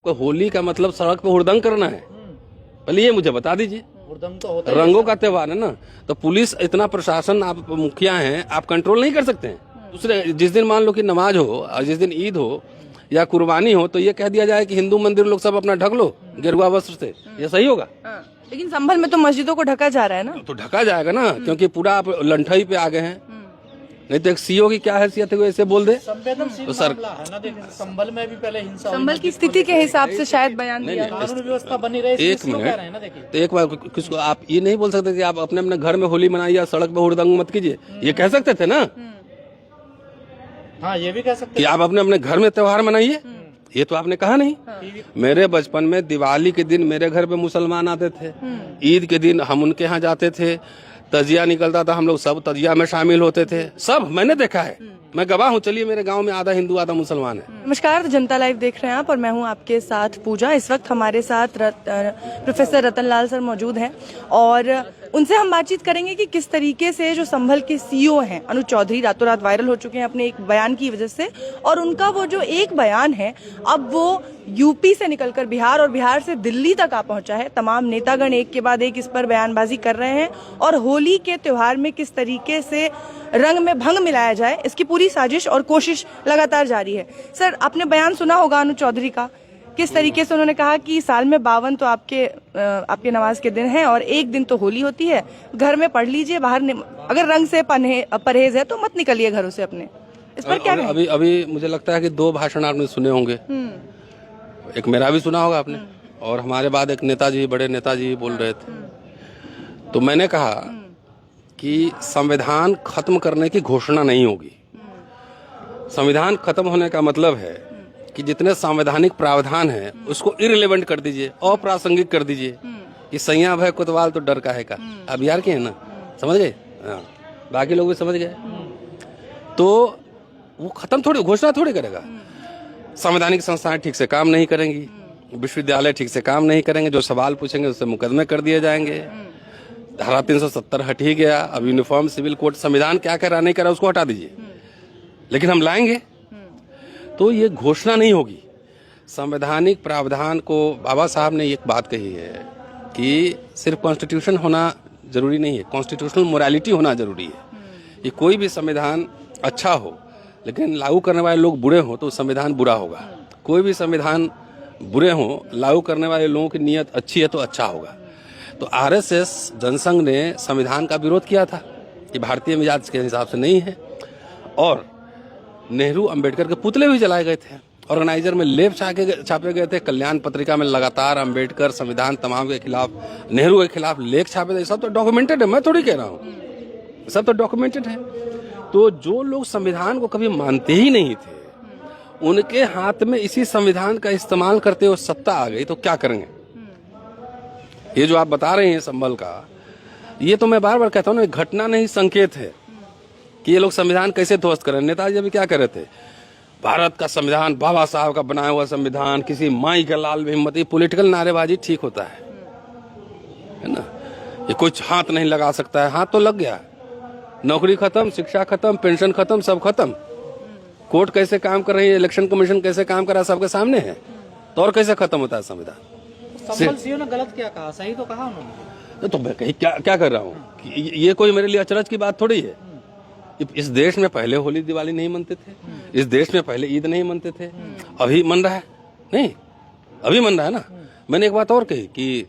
तो होली का मतलब सड़क पे हुड़दंग करना है, पहले ये मुझे बता दीजिए। हुड़दंग तो होता ही है रंगों का त्योहार है ना, तो पुलिस इतना प्रशासन, आप मुखिया हैं, आप कंट्रोल नहीं कर सकते हैं। दूसरे जिस दिन मान लो कि नमाज हो और जिस दिन ईद हो या कुर्बानी हो, तो ये कह दिया जाए कि हिंदू मंदिर लोग सब अपना ढक लो गेरुआ वस्त्र से, ये सही होगा? लेकिन संभल में तो मस्जिदों को ढका जा रहा है ना। तो ढका जाएगा ना, क्योंकि पूरा आप लंठई पे आ गए हैं। नहीं तो एक सीओ की क्या हैसियत है, वो ऐसे बोल दे संवेदनशील तो सर मामला है ना। देखिए संभल में भी पहले हिंसा हुई, संभल की स्थिति के हिसाब से शायद बयान दिया। कानून व्यवस्था बनी रहे, एक इसलिए कह रहे हैं ना। मिनट, देखिए तो एक बार किसको आप ये नहीं बोल सकते कि आप अपने अपने घर में होली मनाइए, सड़क पे हुड़दंग मत कीजिए, ये कह सकते थे ना हाँ, ये भी कह सकते कि आप अपने अपने घर में त्योहार मनाइए। ये तो आपने कहा नहीं। मेरे बचपन में दिवाली के दिन मेरे घर पे मुसलमान आते थे, ईद के दिन हम उनके यहाँ जाते थे, तजिया निकलता था, हम लोग सब तजिया में शामिल होते थे, सब मैंने देखा है, मैं गवाह हूँ। चलिए, मेरे गांव में आधा हिंदू आधा मुसलमान है। नमस्कार, जनता लाइव देख रहे हैं आप और मैं हूं आपके साथ पूजा। इस वक्त हमारे साथ प्रोफेसर रतन लाल सर मौजूद हैं और उनसे हम बातचीत करेंगे कि किस तरीके से जो संभल के सीईओ हैं अनुज चौधरी रातों रात वायरल हो चुके हैं अपने एक बयान की वजह से, और उनका वो जो एक बयान है अब वो यूपी से निकलकर बिहार और बिहार से दिल्ली तक आ पहुंचा है। तमाम नेतागण एक के बाद एक इस पर बयानबाजी कर रहे हैं और होली के त्योहार में किस तरीके से रंग में भंग मिलाया जाए, इसकी पूरी साजिश और कोशिश लगातार जारी है। सर, आपने बयान सुना होगा अनुज चौधरी का, किस तरीके से उन्होंने कहा कि साल में 52 तो आपके नमाज के दिन हैं और एक दिन तो होली होती है, घर में पढ़ लीजिए, बाहर अगर रंग से परहेज है तो मत निकलिए घरों से अपने। इस पर क्या कहें? अभी मुझे लगता है कि 2 भाषण आपने सुने होंगे, एक मेरा भी सुना होगा आपने, और हमारे बाद एक नेताजी, बड़े नेताजी बोल रहे थे। तो मैंने कहा कि संविधान खत्म करने की घोषणा नहीं होगी। संविधान खत्म होने का मतलब है कि जितने संवैधानिक प्रावधान हैं उसको इररिलेवेंट कर दीजिए, अप्रासंगिक कर दीजिए कि सैया भय कोतवाल तो डर काहे का। आप बिहार के हैं ना, समझ गए? हाँ, बाकी लोग भी समझ गए। तो वो खत्म थोड़ी, घोषणा थोड़ी करेगा। संवैधानिक संस्थाएं ठीक से काम नहीं करेंगी, विश्वविद्यालय ठीक से काम नहीं करेंगे, जो सवाल पूछेंगे उससे मुकदमे कर दिए जाएंगे। धारा 370 हट ही गया, अब यूनिफॉर्म सिविल कोड, संविधान क्या कह रहा नहीं कह रहा उसको हटा दीजिए, लेकिन हम लाएंगे। तो ये घोषणा नहीं होगी। संवैधानिक प्रावधान को, बाबा साहब ने एक बात कही है कि सिर्फ कॉन्स्टिट्यूशन होना जरूरी नहीं है, कॉन्स्टिट्यूशनल मोरालिटी होना जरूरी है। ये कोई भी संविधान अच्छा हो लेकिन लागू करने वाले लोग बुरे हों तो संविधान बुरा होगा। कोई भी संविधान बुरे हों, लागू करने वाले लोगों की नीयत अच्छी है तो अच्छा होगा। तो आरएसएस जनसंघ ने संविधान का विरोध किया था कि भारतीय मिजाज के हिसाब से नहीं है, और नेहरू अंबेडकर के पुतले भी जलाए गए थे, ऑर्गेनाइजर में लेप छापे गए थे, कल्याण पत्रिका में लगातार अंबेडकर, संविधान तमाम के खिलाफ, नेहरू के खिलाफ लेख छापे थे। सब तो डॉक्यूमेंटेड है, मैं थोड़ी कह रहा हूँ, सब तो डॉक्यूमेंटेड है। तो जो लोग संविधान को कभी मानते ही नहीं थे, उनके हाथ में इसी संविधान का इस्तेमाल करते हुए सत्ता आ गई, तो क्या करेंगे? ये जो आप बता रहे हैं संभल का, ये तो मैं बार बार कहता हूँ ना, घटना नहीं संकेत है कि ये लोग संविधान कैसे ध्वस्त करें। नेताजी अभी क्या कर रहे थे? भारत का संविधान, बाबा साहब का बनाया हुआ संविधान, किसी माई का लाल भी हिम्मत, ये पॉलिटिकल नारेबाजी ठीक होता है ना? ये कुछ हाथ नहीं लगा सकता है, हाथ तो लग गया। नौकरी खत्म, शिक्षा खत्म, पेंशन खत्म, सब खत्म। कोर्ट कैसे काम कर रही है, इलेक्शन कमीशन कैसे काम कर रहा है, सबके सामने है। तो और कैसे खत्म होता है संविधान? संभल सीईओ ने गलत क्या कहा, सही तो कहा उन्होंने। तो मैं कहीं क्या कर रहा हूँ? ये कोई मेरे लिए अचरज की बात थोड़ी है। इस देश में पहले होली दिवाली नहीं मनते थे, इस देश में पहले ईद नहीं मनते थे, अभी मन रहा है? नहीं, अभी मन रहा है ना। मैंने एक बात और कही कि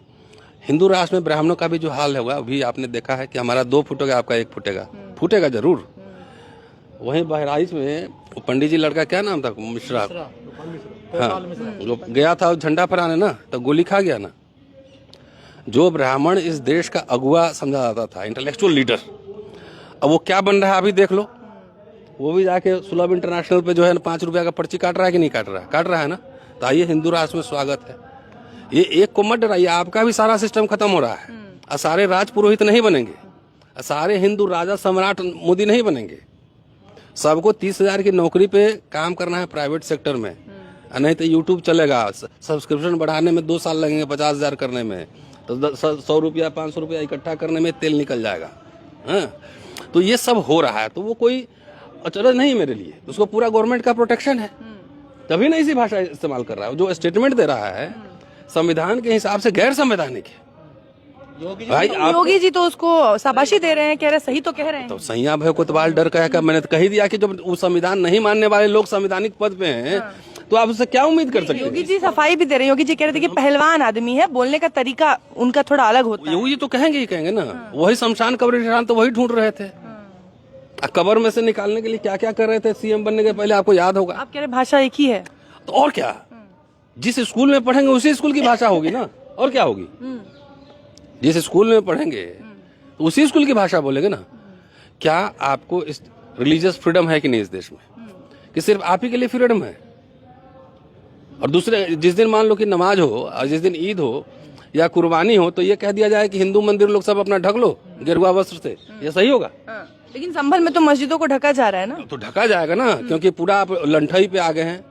हिंदू राष्ट्र में ब्राह्मणों का भी जो हाल है, अभी आपने देखा है कि हमारा 2 फुटेगा, आपका 1 फुटेगा, फूटेगा जरूर। वहीं बहराइच में पंडित जी लड़का, क्या नाम था, मिश्रा, हाँ, जो गया था झंडा फहराने ना, तो गोली खा गया ना। जो ब्राह्मण इस देश का अगुआ समझा जाता था, इंटेलेक्चुअल लीडर, अब वो क्या बन रहा है अभी देख लो। वो भी जाके सुलभ इंटरनेशनल पे जो है 5 रुपया का पर्ची काट रहा है कि नहीं काट रहा है? काट रहा है ना। तो आइए, हिंदू राष्ट्र में स्वागत है। ये एक को मत डराइए, आपका भी सारा सिस्टम खत्म हो रहा है। और सारे राजपुरोहित नहीं बनेंगे, सारे हिंदू राजा सम्राट मोदी नहीं बनेंगे। सबको 30,000 की नौकरी पे काम करना है प्राइवेट सेक्टर में, नहीं तो यूट्यूब चलेगा। सब्सक्रिप्शन बढ़ाने में 2 साल लगेंगे, 50,000 करने में, तो 100 रुपया 500 रुपया इकट्ठा करने में तेल निकल जाएगा। हाँ, तो ये सब हो रहा है, तो वो कोई अचरज नहीं मेरे लिए, उसको पूरा गवर्नमेंट का प्रोटेक्शन है। तभी ना इसी भाषा इस्तेमाल कर रहा है। जो स्टेटमेंट दे रहा है संविधान के हिसाब से गैर संवैधानिक है। भाई आप योगी जी तो उसको शाबाशी दे रहे हैं, कह रहे हैं सही तो कह रहे हैं। तो सैया भय कोतवाल डर कह मैंने तो कह दिया कि जब वो संविधान नहीं मानने वाले लोग संवैधानिक पद पे हैं तो आप उससे क्या उम्मीद कर सकते हैं? योगी जी सफाई भी दे रहे हैं। योगी जी कह रहे थे कि पहलवान आदमी है, बोलने का तरीका उनका थोड़ा अलग होता है। योगी जी तो कहेंगे ही कहेंगे ना। वही शमशान कब्रिस्तान तो वही ढूंढ रहे थे। कब्र में से निकालने के लिए क्या क्या कर रहे थे सीएम बनने के पहले, आपको याद होगा। आप कह रहे भाषा एक ही है तो और क्या, जिस स्कूल में पढ़ेंगे उसी स्कूल की भाषा होगी ना, और क्या होगी। जिस स्कूल में पढ़ेंगे तो उसी स्कूल की भाषा बोलेंगे ना। क्या आपको इस रिलीजियस फ्रीडम है कि नहीं इस देश में, कि सिर्फ आप ही के लिए फ्रीडम है? और दूसरे जिस दिन मान लो कि नमाज हो और जिस दिन ईद हो या कुर्बानी हो तो ये कह दिया जाए कि हिंदू मंदिर लोग सब अपना ढक लो गेरुआ वस्त्र से, ये सही होगा? लेकिन संभल में तो मस्जिदों को ढका जा रहा है ना। तो ढका जाएगा ना, क्योंकि पूरा आप लंठई पे आ गए हैं।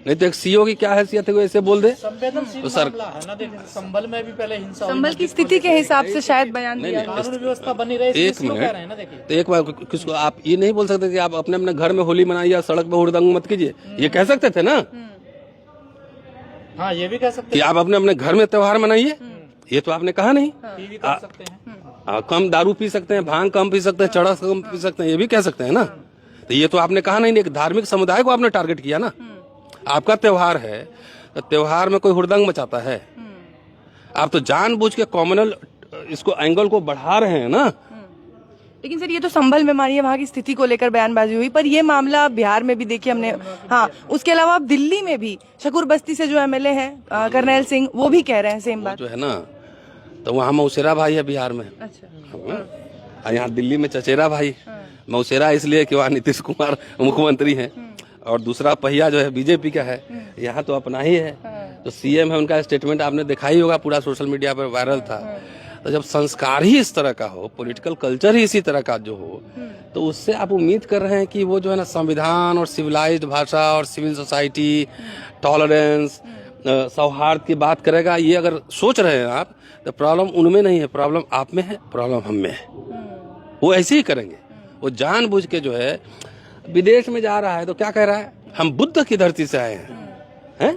नहीं तो एक सीओ की क्या हैसियत है, वो ऐसे बोल दे संवेदनशील तो सर मामला है ना। देखिए संभल में भी पहले हिंसा हुई, संभल की स्थिति के हिसाब से शायद बयान दिया। कानून व्यवस्था बनी रही, एक इसलिए कह रहे हैं ना। मिनट, देखिए तो एक बार किसको आप ये नहीं बोल सकते कि आप अपने अपने घर में होली मनाइए या सड़क पे हुड़दंग मत कीजिए, ये कह सकते थे ना। हाँ, ये भी कह सकते कि आप अपने अपने घर में त्योहार मनाइए, ये तो आपने कहा नहीं। हैं, ये भी कह सकते हैं। कम दारू पी सकते हैं, भांग कम पी सकते हैं, चढ़ा कम पी सकते हैं, ये भी कह सकते हैं ना। तो ये तो आपने कहा नहीं, एक धार्मिक समुदाय को आपने टारगेट किया ना। आपका त्योहार है तो त्योहार में कोई हुड़दंग मचाता है? आप तो जानबूझ के कॉमनल इसको एंगल को बढ़ा रहे हैं ना। लेकिन सर ये तो संभल में मानिए वहाँ की स्थिति को लेकर बयानबाजी हुई, पर ये मामला बिहार में भी देखिए हमने। हाँ, उसके अलावा आप दिल्ली में भी शकूर बस्ती से जो एमएलए हैं करनैल सिंह, वो भी कह रहे हैं सेम बात। जो है ना, तो वहाँ मौसेरा भाई है बिहार में। अच्छा, यहाँ दिल्ली में चचेरा भाई। मौसेरा इसलिए कि वहाँ नीतीश कुमार मुख्यमंत्री हैं और दूसरा पहिया जो है बीजेपी का है। यहाँ तो अपना ही है। तो सीएम है, उनका स्टेटमेंट आपने देखा ही होगा, पूरा सोशल मीडिया पर वायरल था। तो जब संस्कार ही इस तरह का हो, पॉलिटिकल कल्चर ही इसी तरह का जो हो, तो उससे आप उम्मीद कर रहे हैं कि वो जो है ना संविधान और सिविलाइज्ड भाषा और सिविल सोसाइटी, टॉलरेंस, सौहार्द की बात करेगा। ये अगर सोच रहे हैं आप तो प्रॉब्लम उनमें नहीं है, प्रॉब्लम आप में है, प्रॉब्लम हम में है। वो ऐसे ही करेंगे। वो जानबूझ के जो है विदेश में जा रहा है तो क्या कह रहा है, हम बुद्ध की धरती से आए हैं।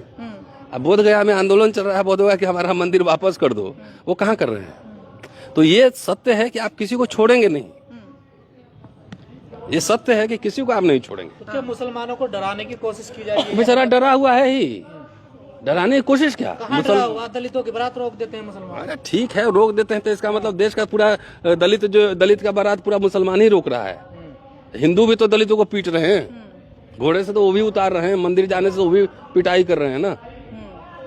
अब बोध गया में आंदोलन चल रहा है, बोध गया कि हमारा मंदिर वापस कर दो। वो कहाँ कर रहे हैं? तो ये सत्य है कि आप किसी को छोड़ेंगे नहीं। ये सत्य है कि किसी को आप नहीं छोड़ेंगे। तो क्या मुसलमानों को डराने की कोशिश की जा रही है? बेचारा डरा हुआ है ही, डराने की कोशिश क्या? कहाँ डरा हुआ? दलितों की बारात रोक देते हैं मुसलमान। अरे ठीक है, रोक देते हैं तो इसका मतलब देश का पूरा दलित का बारात पूरा मुसलमान ही रोक रहा है। हिंदू भी तो दलितों को पीट रहे हैं, घोड़े से तो वो भी उतार रहे हैं, मंदिर जाने से वो भी पिटाई कर रहे हैं ना।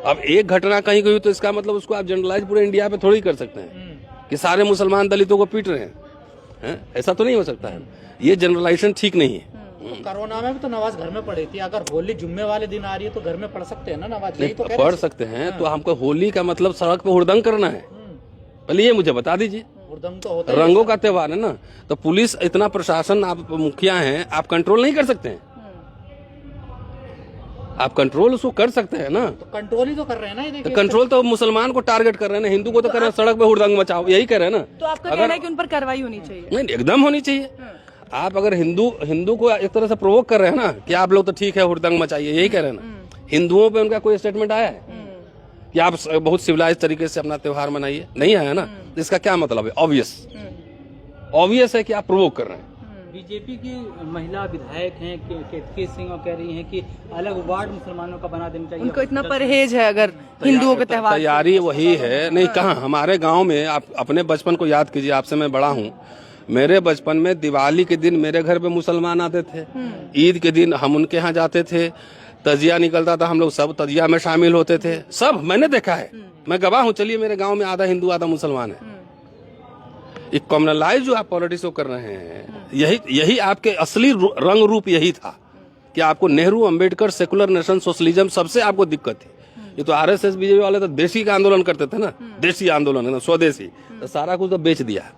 अब एक घटना कहीं हुई तो इसका मतलब उसको आप जनरलाइज पूरे इंडिया पे थोड़ी कर सकते हैं कि सारे मुसलमान दलितों को पीट रहे हैं। ऐसा तो नहीं हो सकता है। ये जनरलाइजेशन ठीक नहीं है। तो कोरोना में भी तो नमाज घर में पढ़ी थी। अगर होली जुम्मे वाले दिन आ रही है तो घर में पढ़ सकते हैं ना नमाज। यही तो कह रहे पढ़ सकते हैं। तो हमको होली का मतलब सड़क पे हुड़दंग करना है? पहले ये मुझे बता दीजिए। हुड़दंग तो होता है, रंगों का त्योहार है ना। तो पुलिस इतना प्रशासन, आप मुखिया हैं, आप कंट्रोल नहीं कर सकते हैं? आप कंट्रोल उसको कर सकते हैं ना। तो कंट्रोल ही तो कर रहे हैं ना। ये देखिए, कंट्रोल तो मुसलमान को टारगेट कर रहे हैं ना, हिंदू को तो कर रहे हैं सड़क पे हुड़दंग मचाओ, यही कह रहे हैं ना। तो आपका कहना है कि उन पर कार्रवाई होनी चाहिए? नहीं, एकदम होनी चाहिए। आप अगर हिंदू को एक तरह से प्रोवोक कर रहे हैं ना कि आप लोग तो ठीक है हुड़दंग मचाइए, यही कह रहे हैं ना। हिंदुओं पे उनका कोई स्टेटमेंट आया है कि आप बहुत सिविलाइज तरीके से अपना त्योहार मनाइए? नहीं आया ना। इसका क्या मतलब है? ऑब्वियस है कि आप प्रोवोक कर रहे हैं। बीजेपी की महिला विधायक हैं केतकी सिंह और कह रही हैं कि अलग वार्ड मुसलमानों का बना देना चाहिए। उनको इतना परहेज है अगर हिंदुओं के त्योहार। तैयारी वही है। नहीं, कहाँ हमारे गांव में, आप अपने बचपन को याद कीजिए, आपसे मैं बड़ा हूँ। मेरे बचपन में दिवाली के दिन मेरे घर पे मुसलमान आते थे, ईद के दिन हम उनके यहाँ जाते थे, तजिया निकलता था, हम लोग सब तजिया में शामिल होते थे। सब मैंने देखा है, मैं गवाह हूँ। चलिए, मेरे गांव में आधा हिंदू आधा मुसलमान है। एक कॉमनलाइज जो आप पॉलिटिक्स को कर रहे हैं, यही आपके असली रंग रूप यही था कि आपको Nehru, Ambedkar, secular nation, socialism, सबसे आपको दिक्कत थी। ये तो आरएसएस बीजेपी वाले तो देशी का आंदोलन करते थे ना, देशी आंदोलन, स्वदेशी। तो सारा कुछ तो बेच दिया।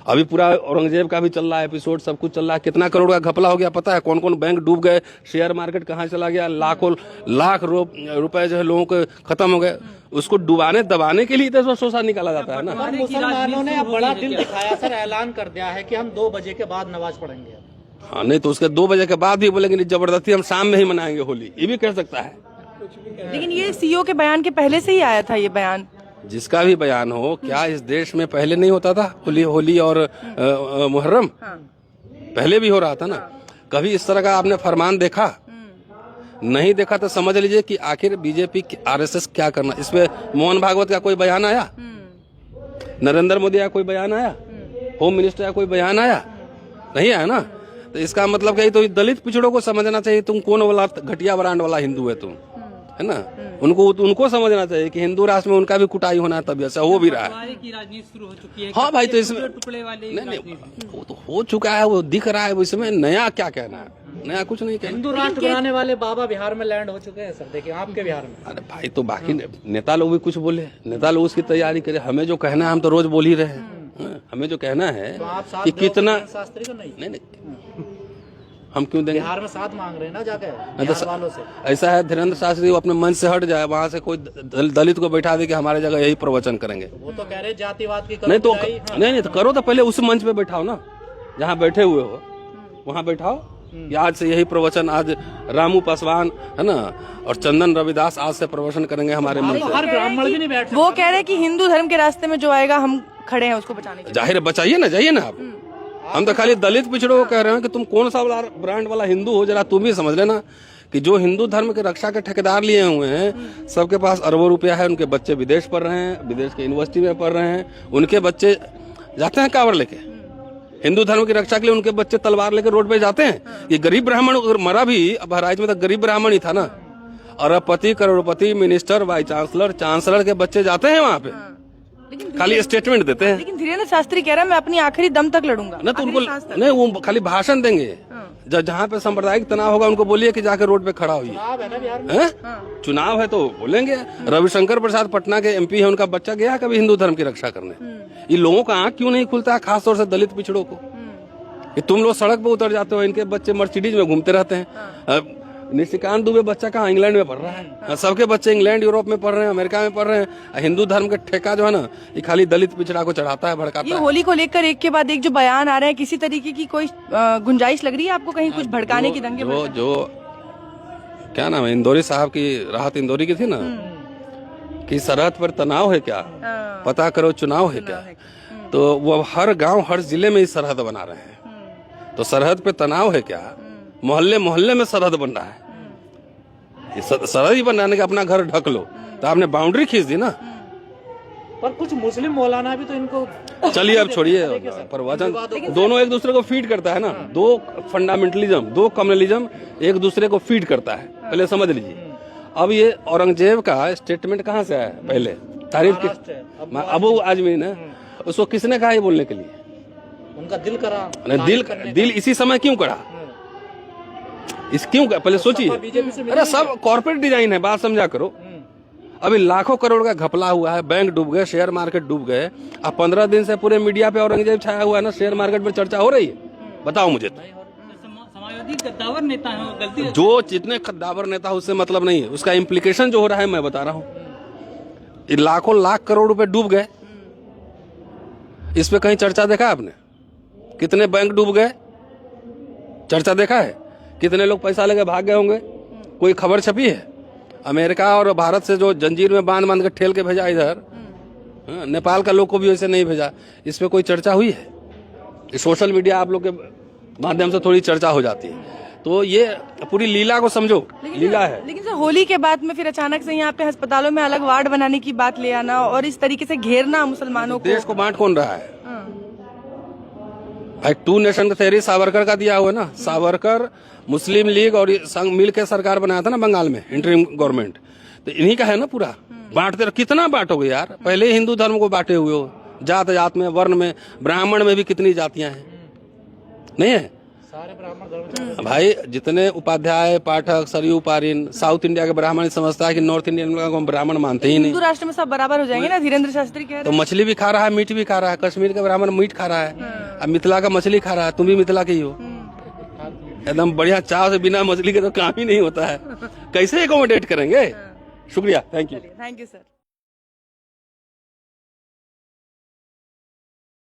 अभी पूरा औरंगजेब का भी चल रहा है एपिसोड, सब कुछ चल रहा है। कितना करोड़ का घपला हो गया पता है? कौन कौन बैंक डूब गए, शेयर मार्केट कहाँ चला गया, लाख रुपए जो है लोगों के खत्म हो गए। उसको डुबाने दबाने के लिए तो शोषा निकाला जाता है ना। मुसलमानों ने अब बड़ा दिल दिखाया सर, ऐलान कर दिया है कि हम 2 बजे के बाद नमाज पढ़ेंगे। हाँ, नहीं तो उसके 2 बजे के बाद भी बोलेंगे नहीं जबरदस्ती हम शाम में ही मनाएंगे होली, ये भी कह सकता है। लेकिन ये सीईओ के बयान के पहले से ही आया था ये बयान। जिसका भी बयान हो, क्या इस देश में पहले नहीं होता था होली और मुहर्रम? पहले भी हो रहा था ना। कभी इस तरह का आपने फरमान देखा? नहीं देखा तो समझ लीजिए कि आखिर बीजेपी आरएसएस क्या करना। इसमें मोहन भागवत का कोई बयान आया? नरेंद्र मोदी का कोई बयान आया? होम मिनिस्टर का कोई बयान आया? नहीं आया ना। तो इसका मतलब क्या, तो दलित पिछड़ों को समझना चाहिए तुम कौन वाला घटिया ब्रांड वाला हिंदू है तुम, है ना। उनको समझना चाहिए कि हिंदू राष्ट्र में उनका भी कुटाई होना है, तभी ऐसा हो भी रहा है। की राजनीति शुरू हो चुकी है। हाँ भाई, तो इसमें टुकड़े वाले नहीं, वो तो हो चुका है, वो दिख रहा है। वो इसमें नया क्या कहना है? नया कुछ नहीं कहना। हिंदू राष्ट्र बनाने वाले बाबा बिहार में लैंड हो चुके हैं सर, देखिए आपके बिहार में। अरे भाई, तो बाकी नेता लोग भी कुछ बोले, नेता लोग उसकी तैयारी करे। हमें जो कहना है हम तो रोज बोल ही रहे हैं। हमें जो कहना है तो आप साथ कि दोगे कितना शास्त्री को नहीं? नहीं, हम क्यों देंगे? बिहार में साथ मांग रहे हैं ना जाके तो बिहार वालों से। ऐसा है, धीरेन्द्र शास्त्री वो अपने मन से हट जाए, वहाँ से कोई दलित को बैठा दे कि हमारे जगह यही प्रवचन करेंगे। वो तो कह रहे जातिवाद की नहीं तो बुराई, हाँ। नहीं तो करो तो पहले उस मंच पे बैठाओ ना, जहाँ बैठे हुए हो वहाँ बैठाओ कि आज से यही प्रवचन, आज रामू पासवान है ना और चंदन रविदास आज से प्रवचन करेंगे हमारे मंच हर ब्राह्मण भी नहीं बैठ वो कह रहे हैं कि हिंदू धर्म के रास्ते में जो आएगा हम खड़े हैं उसको बचाने के लिए। जाहिर है, बचाइए ना, जाइए ना आप। हम तो खाली दलित पिछड़ों को कह रहे हैं कि तुम कौन सा ब्रांड वाला हिंदू हो, जरा तुम भी समझ लेना कि जो हिंदू धर्म की रक्षा के ठेकेदार लिए हुए हैं, सबके पास अरबों रुपया है, उनके बच्चे विदेश पढ़ रहे हैं, विदेश के यूनिवर्सिटी में पढ़ रहे हैं, उनके बच्चे जाते हैं कांवड़ लेके हिंदू धर्म की रक्षा के लिए, उनके बच्चे तलवार लेके रोड पे जाते हैं। ये गरीब ब्राह्मण मरा भी, अब बहराइच में तो गरीब ब्राह्मण ही था ना। अरबपति, करोड़पति, मिनिस्टर, वाइस चांसलर के बच्चे जाते हैं वहाँ पे, खाली स्टेटमेंट देते हैं। लेकिन धीरेन्द्र शास्त्री कह रहा है मैं अपनी आखिरी दम तक लड़ूंगा ना, तो उनको नहीं, वो खाली भाषण देंगे। जहाँ पे सांप्रदायिक तनाव होगा उनको बोलिए कि जाकर रोड पे खड़ा होइए। चुनाव है ना बिहार में, चुनाव है तो बोलेंगे। रविशंकर प्रसाद पटना के एमपी है, उनका बच्चा गया कभी हिंदू धर्म की रक्षा करने? ये लोगों का आंख क्यों नहीं खुलता है, खासतौर से दलित पिछड़ों को, कि तुम लोग सड़क पे उतर जाते हो, इनके बच्चे मर्सिडीज में घूमते रहते हैं। निशिकांत दुबे बच्चा कहाँ, इंग्लैंड में पढ़ रहा है। सबके बच्चे इंग्लैंड, यूरोप में पढ़ रहे हैं, अमेरिका में पढ़ रहे हैं। हिंदू धर्म का ठेका जो है ना, ये खाली दलित पिछड़ा को चढ़ाता है, भड़काता ये है। होली को लेकर एक के बाद एक जो बयान आ रहे हैं, किसी तरीके की कोई गुंजाइश लग रही है आपको कहीं कुछ भड़काने की, दंगे जो क्या नाम है, इंदौरी साहब की, राहत इंदौरी की थी ना, कि सरहद पर तनाव है क्या, पता करो चुनाव है क्या। तो वो हर गांव हर जिले में ही सरहद बना रहे हैं। तो सरहद पे तनाव है क्या, मोहल्ले मोहल्ले में सरहद बन रहा है। सरहद ही बनाने के अपना घर ढक लो, तो आपने बाउंड्री खींच दी ना। पर कुछ मुस्लिम मौलाना भी तो इनको, चलिए अब छोड़िए, पर वचन दोनों एक दूसरे को फीड करता है ना। दो फंडामेंटलिज्म, दो कम्युनलिज्म एक दूसरे को फीड करता है, पहले समझ लीजिए। अब ये औरंगजेब का स्टेटमेंट कहाँ से आया? पहले तारीफ की अबू आजमी ने, उसको किसने कहा ये बोलने के लिए? उनका दिल करा, दिल इसी समय क्यों करा, इस क्यों? पहले सोचिए। अरे सब कॉर्पोरेट डिजाइन है, बात समझा करो। अभी लाखों करोड़ का घपला हुआ है, बैंक डूब गए, शेयर मार्केट डूब गए। अब 15 दिन से पूरे मीडिया पे औरंगजेब छाया हुआ है ना, शेयर मार्केट में चर्चा हो रही है। बताओ मुझे। समाजवादी गद्दावर नेता है, गलती जो जितने गद्दावर नेता उससे मतलब नहीं है, उसका इम्प्लीकेशन जो हो रहा है मैं बता रहा हूँ। लाखों लाख करोड़ रुपए डूब गए, इस पे कहीं चर्चा देखा आपने? कितने बैंक डूब गए, चर्चा देखा है? कितने लोग पैसा लेके भाग गए होंगे, कोई खबर छपी है? अमेरिका और भारत से जो जंजीर में बांध बांध के ठेल के भेजा इधर, नेपाल का लोग को भी वैसे नहीं भेजा, इस पे कोई चर्चा हुई है? सोशल मीडिया आप लोग के माध्यम से थोड़ी चर्चा हो जाती है। तो ये पूरी लीला को समझो, लीला है। लेकिन सर होली के बाद में फिर अचानक से यहाँ पे अस्पतालों में अलग वार्ड बनाने की बात ले आना और इस तरीके से घेरना मुसलमानों को। देश को बांट कौन रहा है भाई? 2 नेशन थ्योरी सावरकर का दिया हुआ है ना। सावरकर, मुस्लिम लीग और संघ मिल के सरकार बनाया था ना बंगाल में, इंटरिम गवर्नमेंट। तो इन्हीं का है ना पूरा। बांटते रहो, कितना बांटोगे यार? पहले ही हिंदू धर्म को बांटे हुए हो, जात जात में, वर्ण में, ब्राह्मण में भी कितनी जातियां हैं, नहीं है? सारे ब्राह्मण भाई जितने उपाध्याय, पाठक, सरयू, पारिन, साउथ इंडिया के ब्राह्मण समझता है कि नॉर्थ इंडियन को हम ब्राह्मण मानते ही नहीं। हिंदू राष्ट्र में सब बराबर हो जाएंगे ना, धीरेन्द्र शास्त्री कह रहे हैं। तो मछली भी खा रहा है, मीट भी खा रहा है। कश्मीर का ब्राह्मण मीट खा रहा है, अब मिथिला का मछली खा रहा है। तुम भी मिथिला के ही हो, एकदम बढ़िया। चाव से बिना मछली के तो काम ही नहीं होता है। कैसे एकोमोडेट करेंगे? शुक्रिया, थैंक यू सर।